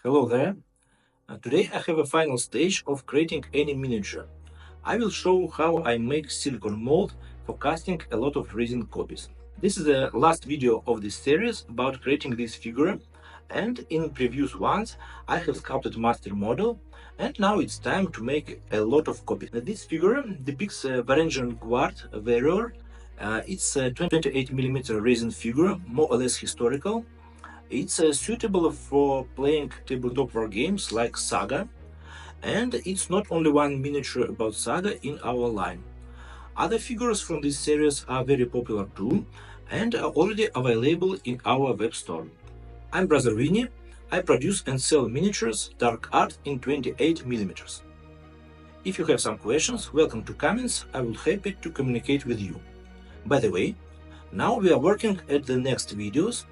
Hello there. Today I have a final stage of creating any miniature. I will show how I make silicone mold for casting a lot of resin copies. This is the last video of this series about creating this figure, and in previous ones I have sculpted master model, and now it's time to make a lot of copies. This figure depicts a Varangian Guard warrior. It's a 28mm resin figure, more or less historical. It's suitable for playing tabletop war games like Saga, and it's not only one miniature about Saga in our line. Other figures from this series are very popular too, and are already available in our web store. I'm Brother-Vinni. I produce and sell miniatures, dark art in 28mm. If you have some questions, welcome to comments. I will be happy to communicate with you. By the way, now we are working at the next videos.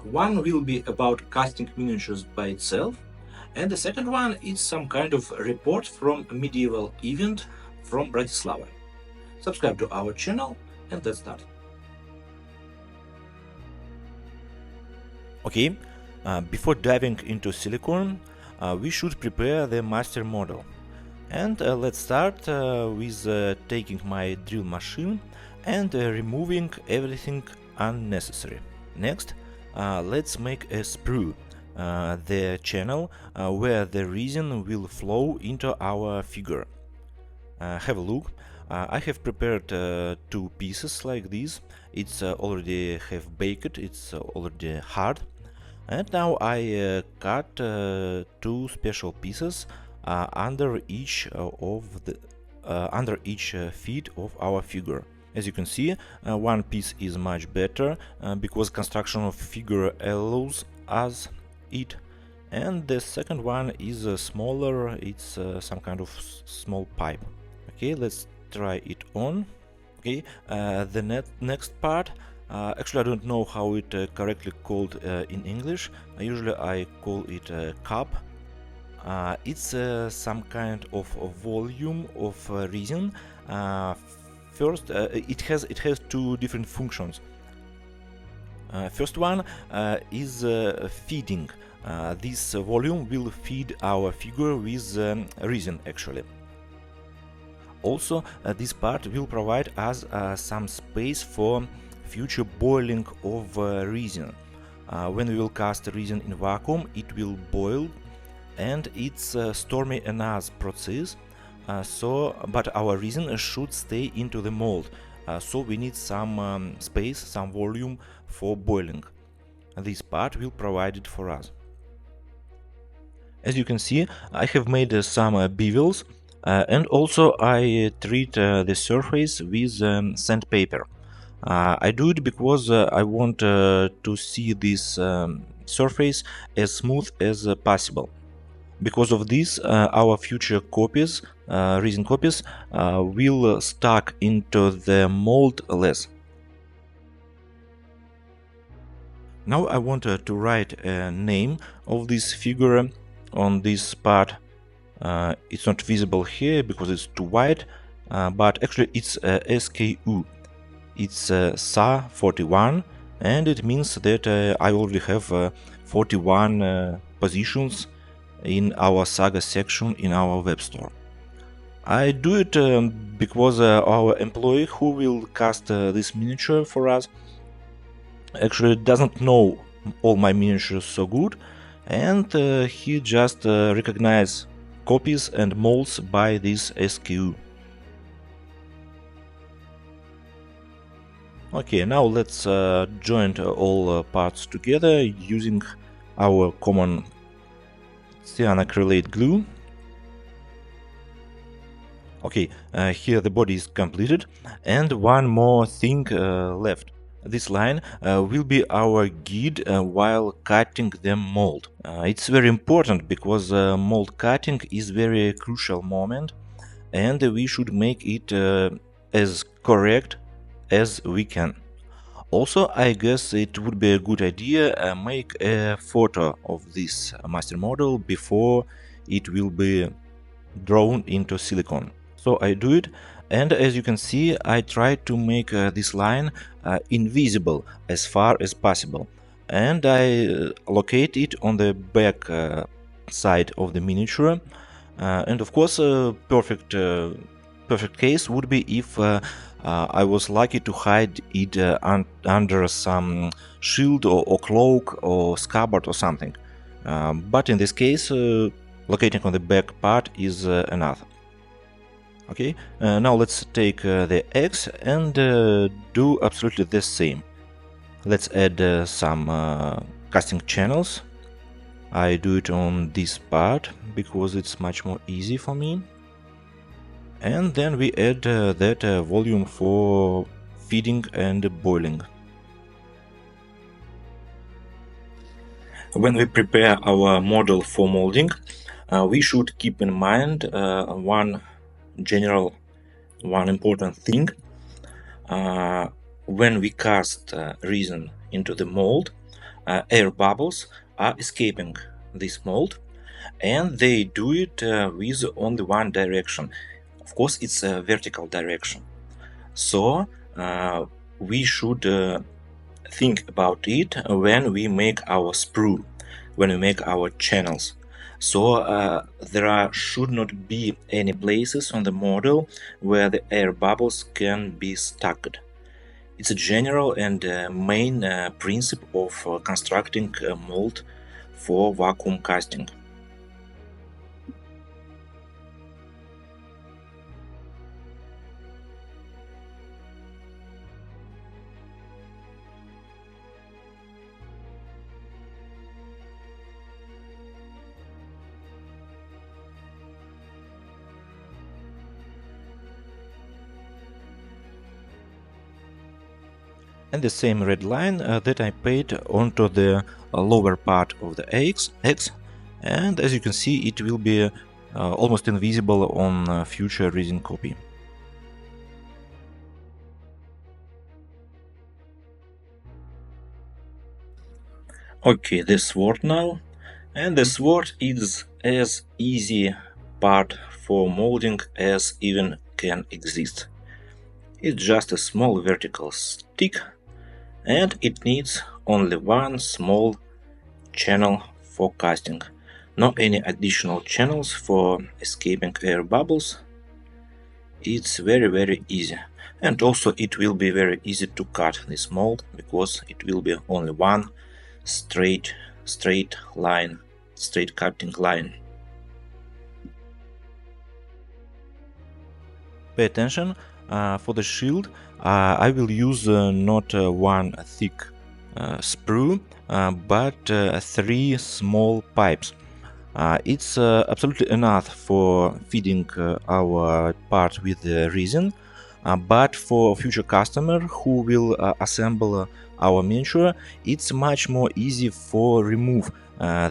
One will be about casting miniatures by itself, and the second one is some kind of report from a medieval event from Bratislava. Subscribe to our channel and let's start. Okay, before diving into silicone, we should prepare the master model. And let's start with taking my drill machine and removing everything unnecessary. Next, let's make a sprue, the channel where the resin will flow into our figure. Have a look. I have prepared two pieces like this. It's already have baked, it's already hard. And now I cut two special pieces under each feet of our figure. As you can see, one piece is much better because construction of figure allows us it, and the second one is smaller. It's some kind of small pipe. Okay, let's try it on. Okay, the next part. Actually, I don't know how it correctly called in English. Usually I call it a cup. It's some kind of volume of resin. First, it has two different functions. First one is feeding. This volume will feed our figure with resin actually. Also, this part will provide us some space for future boiling of resin. When we will cast resin in vacuum, it will boil, and it's stormy enough process. But our resin should stay into the mold, so we need some space, some volume for boiling. This part will provide it for us. As you can see, I have made some bevels, and also I treat the surface with sandpaper. I do it because I want to see this surface as smooth as possible. Because of this, our future copies, resin copies, will stuck into the mold less. Now I want to write a name of this figure on this part. It's not visible here because it's too wide, but actually it's SKU. It's SA41, and it means that I already have 41 positions in our Saga section in our web store. I do it because our employee who will cast this miniature for us actually doesn't know all my miniatures so good, and he just recognizes copies and molds by this SKU. Okay, now let's join all parts together using our common cyanoacrylate glue. Okay, here the body is completed, and one more thing left. This line will be our guide while cutting the mold. It's very important because mold cutting is very crucial moment, and we should make it as correct as we can. Also, I guess it would be a good idea make a photo of this master model before it will be drawn into silicone. So I do it, and as you can see, I try to make this line invisible as far as possible. and I locate it on the back side of the miniature. And of course, perfect case would be if I was lucky to hide it under some shield or cloak or scabbard or something. But in this case, locating on the back part is enough. Okay, now let's take the X and do absolutely the same. Let's add some casting channels. I do it on this part because it's much more easy for me. And then we add that volume for feeding and boiling. When we prepare our model for molding, we should keep in mind one important thing. When we cast resin into the mold, air bubbles are escaping this mold, and they do it with only one direction. Of course, it's a vertical direction. So we should think about it when we make our sprue, when we make our channels. So there should not be any places on the model where the air bubbles can be stuck. It's a general and main principle of constructing a mold for vacuum casting. And the same red line that I paint onto the lower part of the X, and as you can see, it will be almost invisible on future resin copy. Okay, the sword now, and the sword is as easy part for molding as even can exist. It's just a small vertical stick, and it needs only one small channel for casting, no any additional channels for escaping air bubbles. It's very easy, and also it will be very easy to cut this mold because it will be only one straight cutting line. Pay attention, for the shield I will use not one thick sprue, but 3 small pipes. It's absolutely enough for feeding our part with the resin, but for future customer who will assemble our miniature, it's much more easy for remove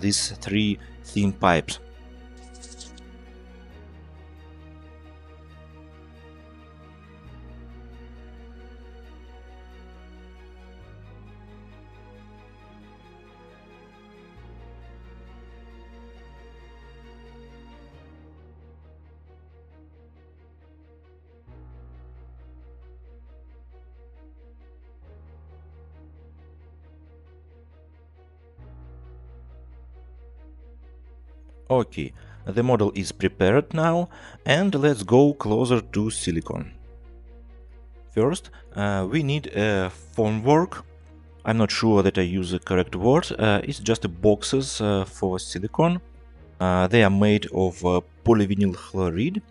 these 3 thin pipes. Okay, the model is prepared now, and let's go closer to silicon. First, we need a formwork. I'm not sure that I use the correct word. It's just boxes for silicon. They are made of polyvinyl chloride,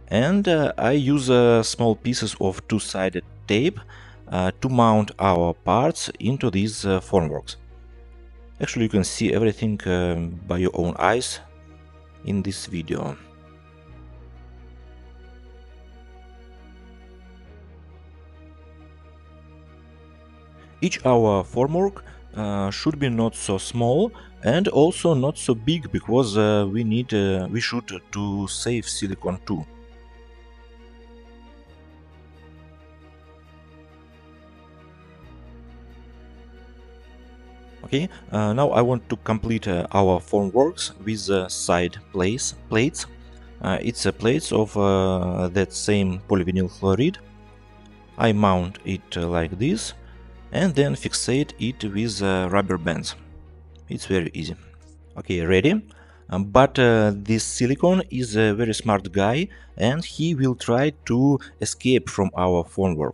and I use small pieces of two-sided tape to mount our parts into these formworks. Actually, you can see everything by your own eyes in this video. Each our formwork should be not so small and also not so big, because we should to save silicon too. Okay, now I want to complete our formworks with side plates. It's plates of that same polyvinyl chloride. I mount it like this, and then fixate it with rubber bands. It's very easy. Okay, ready? But this silicone is a very smart guy, and he will try to escape from our formwork.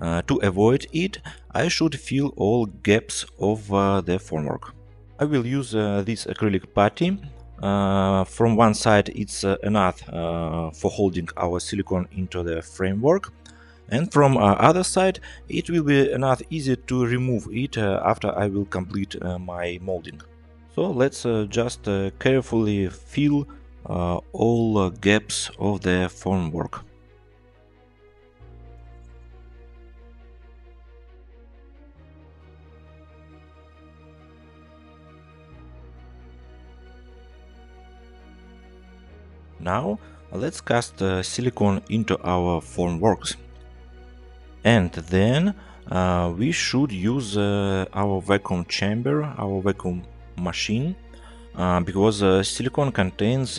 To avoid it, I should fill all gaps of the formwork. I will use this acrylic putty. From one side it's enough for holding our silicone into the framework, and from other side it will be enough easy to remove it after I will complete my molding. So let's just carefully fill all gaps of the formwork. Now let's cast silicone into our formworks, and then we should use our vacuum chamber, our vacuum machine, because silicone contains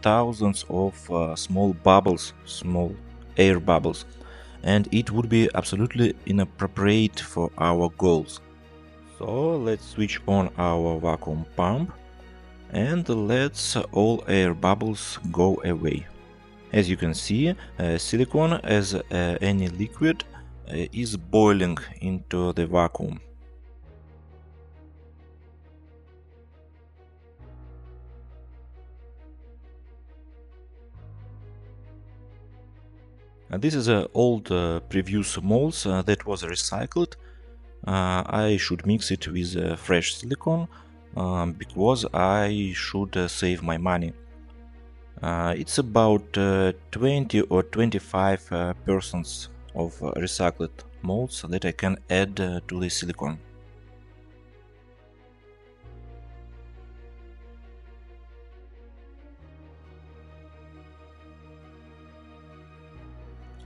thousands of small bubbles, small air bubbles, and it would be absolutely inappropriate for our goals. So let's switch on our vacuum pump and let's all air bubbles go away. As you can see, silicone, as any liquid, is boiling into the vacuum. This is an old previous molds that was recycled. I should mix it with fresh silicone because I should save my money. It's about 20 or 25% of recycled molds that I can add to the silicone.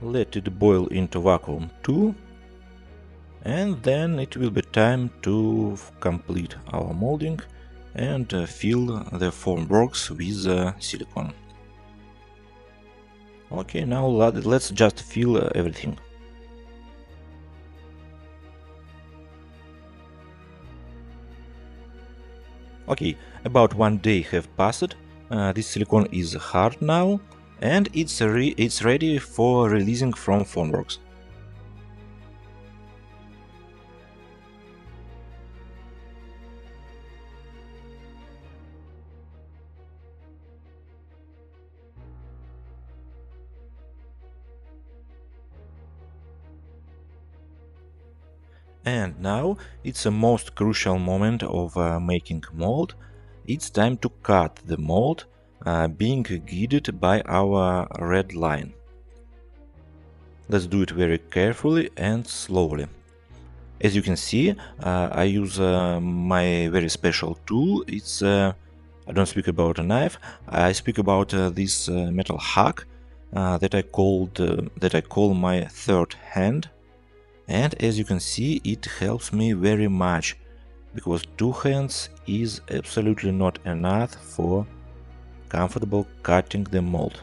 Let it boil into vacuum too, and then it will be time to complete our molding and fill the formworks with silicone. Okay, now let's just fill everything. Okay, about 1 day have passed. This silicone is hard now, and it's ready for releasing from formworks. And now it's the most crucial moment of making mold. It's time to cut the mold, being guided by our red line. Let's do it very carefully and slowly. As you can see, I use my very special tool. It's I don't speak about a knife. I speak about this metal hack that I call my third hand. And as you can see, it helps me very much, because 2 hands is absolutely not enough for comfortable cutting the mold.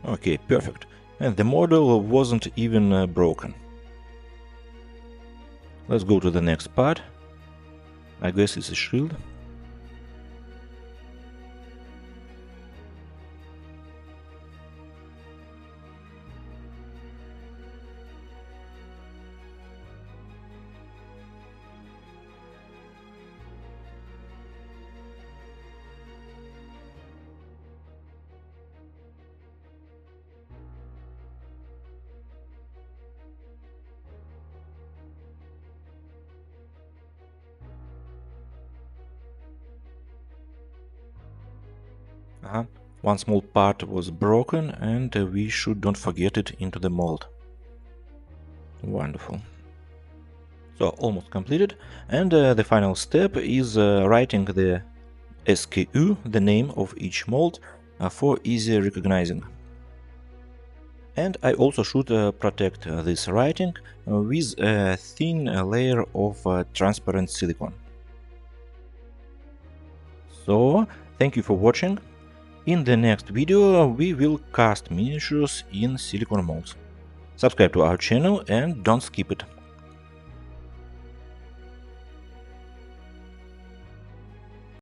Okay, perfect. And the model wasn't even broken. Let's go to the next part. I guess it's a shield. One small part was broken, and we should don't forget it into the mold. Wonderful. So almost completed, and the final step is writing the SKU, the name of each mold, for easy recognizing. And I also should protect this writing with a thin layer of transparent silicone. So, Thank you for watching. In the next video we will cast miniatures in silicone molds. Subscribe to our channel and don't skip it.